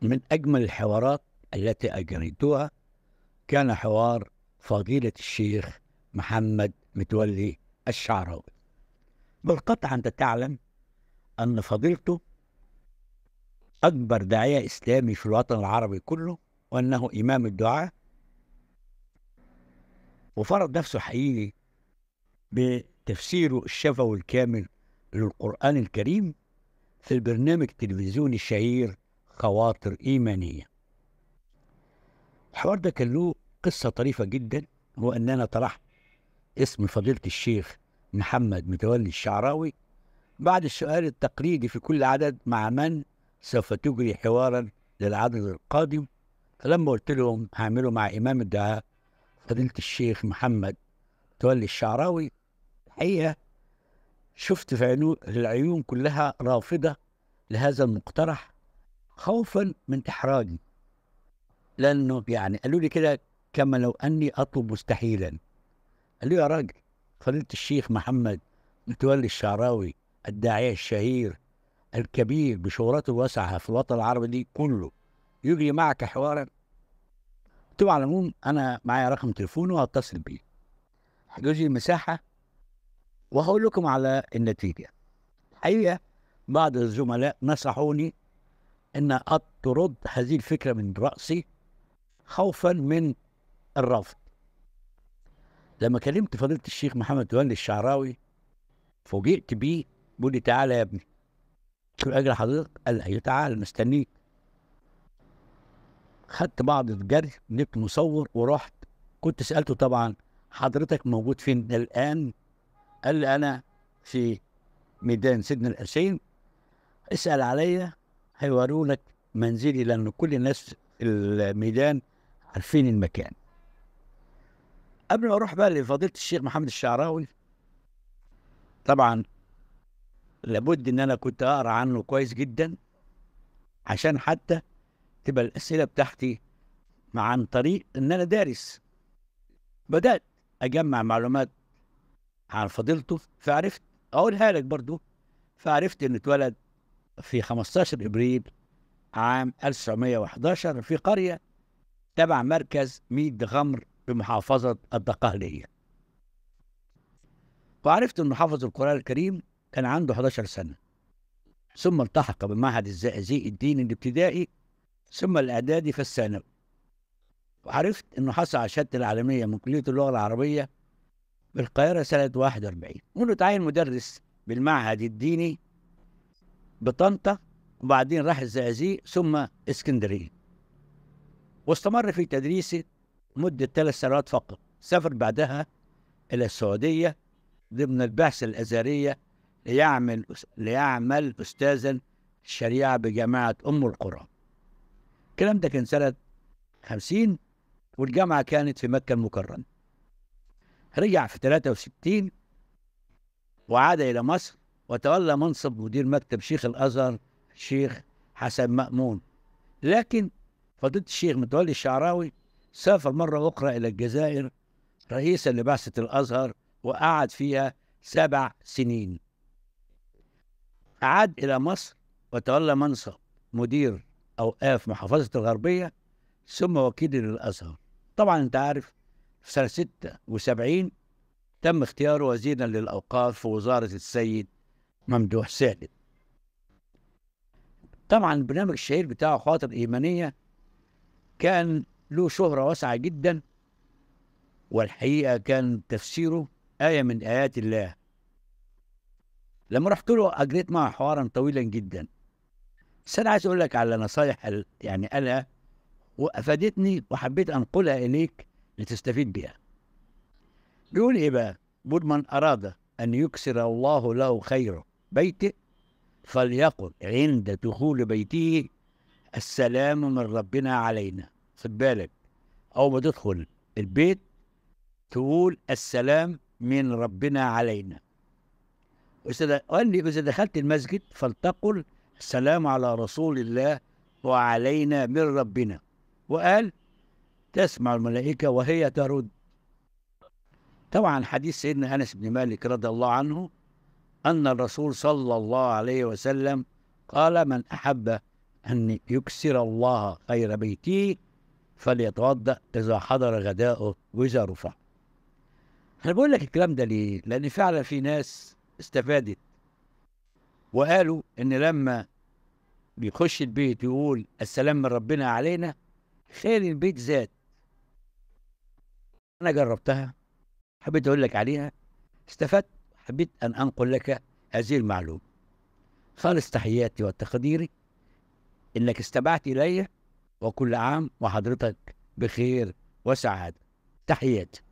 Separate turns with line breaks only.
من أجمل الحوارات التي أجريتها كان حوار فضيلة الشيخ محمد متولي الشعراوي. بالقطع أنت تعلم أن فضيلته أكبر داعية إسلامي في الوطن العربي كله، وأنه إمام الدعاء، وفرض نفسه حقيقي بتفسيره الشفوي الكامل للقرآن الكريم في البرنامج التلفزيوني الشهير خواطر إيمانية. الحوار ده كان له قصة طريفة جدا، هو أن أنا طرحت اسم فضيلة الشيخ محمد متولي الشعراوي بعد السؤال التقليدي في كل عدد: مع من سوف تجري حوارا للعدد القادم؟ فلما قلت لهم هعمله مع إمام الدعاء فضيلة الشيخ محمد متولي الشعراوي، الحقيقة شفت في العيون كلها رافضة لهذا المقترح، خوفا من إحراجي، لأنه يعني قالوا لي كده كما لو أني أطلب مستحيلا. قالوا لي يا راجل، فضيلة الشيخ محمد متولي الشعراوي الداعية الشهير الكبير بشهرته الواسعة في الوطن العربي دي كله يجري معك حوارا؟ قلت له على العموم أنا معايا رقم تليفونه وهتصل بيه، هجوز لي المساحة وهقول لكم على النتيجة. الحقيقة بعض الزملاء نصحوني أن أطرد هذه الفكرة من رأسي خوفا من الرفض. لما كلمت فضيلة الشيخ محمد متولي الشعراوي فوجئت بيه، بيقول لي تعالى يا ابني. قلت له أجل حضرتك؟ قال أيوه تعالى مستنيك. خدت بعض الجري، جبت مصور ورحت. كنت سألته طبعا حضرتك موجود فين الآن؟ قال لي أنا في ميدان سيدنا الحسين، اسأل عليا هيورونك منزلي، لأن كل الناس في الميدان عارفين المكان. قبل ما أروح بقى لفضيلة الشيخ محمد الشعراوي، طبعا لابد إن أنا كنت أقرأ عنه كويس جدا عشان حتى تبقى الأسئلة بتاعتي عن طريق إن أنا دارس. بدأت أجمع معلومات عن فضيلته، فعرفت أقولها لك برضو. فعرفت إنه اتولد في 15 إبريل عام 1911 في قرية تبع مركز ميد غمر بمحافظة الدقهلية. وعرفت إنه حفظ القرآن الكريم كان عنده 11 سنة، ثم التحق بمعهد الزقازيق الديني الابتدائي، ثم الإعدادي في الثانوي. وعرفت إنه حصل على شهادة العالمية من كلية اللغة العربية بالقاهرة سنة 41، وإنه تعين مدرس بالمعهد الديني بطنطا، وبعدين راح الزقازيق ثم اسكندرية، واستمر في تدريسه مدة 3 سنوات فقط. سافر بعدها إلى السعودية ضمن البعثة الأزهرية ليعمل أستاذا الشريعة بجامعة أم القرى. الكلام ده كان سنة 50، والجامعة كانت في مكة المكرمة. رجع في 63 وعاد إلى مصر، وتولى منصب مدير مكتب شيخ الأزهر الشيخ حسن مأمون. لكن فضيلة الشيخ متولي الشعراوي سافر مرة أخرى إلى الجزائر رئيسا لبعثة الأزهر، وقعد فيها 7 سنين. عاد إلى مصر وتولى منصب مدير أوقاف محافظة الغربية، ثم وكيل للأزهر. طبعا أنت عارف في سنة 76 تم اختياره وزيرا للأوقاف في وزارة السيد ممدوح سالم. طبعا البرنامج الشهير بتاعه خواطر إيمانية كان له شهرة واسعة جدا، والحقيقة كان تفسيره آية من آيات الله. لما رحت له أجريت معه حوارا طويلا جدا، بس أنا عايز أقول لك على نصايح يعني قالها وأفادتني وحبيت أنقلها إليك لتستفيد بها. بيقول إيه بقى؟ بيقول من أراد أن يكسر الله له خير بيته فليقل عند دخول بيته السلام من ربنا علينا. خد بالك، أول ما تدخل البيت تقول السلام من ربنا علينا. قال لي إذا دخلت المسجد فلتقل السلام على رسول الله وعلينا من ربنا. وقال تسمع الملائكة وهي ترد. طبعا حديث سيدنا أنس بن مالك رضي الله عنه أن الرسول صلى الله عليه وسلم قال من أحب أن يكسر الله خير بيته فليتوضأ إذا حضر غداؤه وإذا رفع. أنا بقول لك الكلام ده ليه؟ لأن فعلا في ناس استفادت وقالوا إن لما بيخش البيت يقول السلام من ربنا علينا خير البيت زاد. أنا جربتها، حبيت أقول لك عليها، استفدت، حبيت أن أنقل لك هذه المعلومة. خالص تحياتي وتقديري إنك استمعت إلي، وكل عام وحضرتك بخير وسعادة. تحياتي.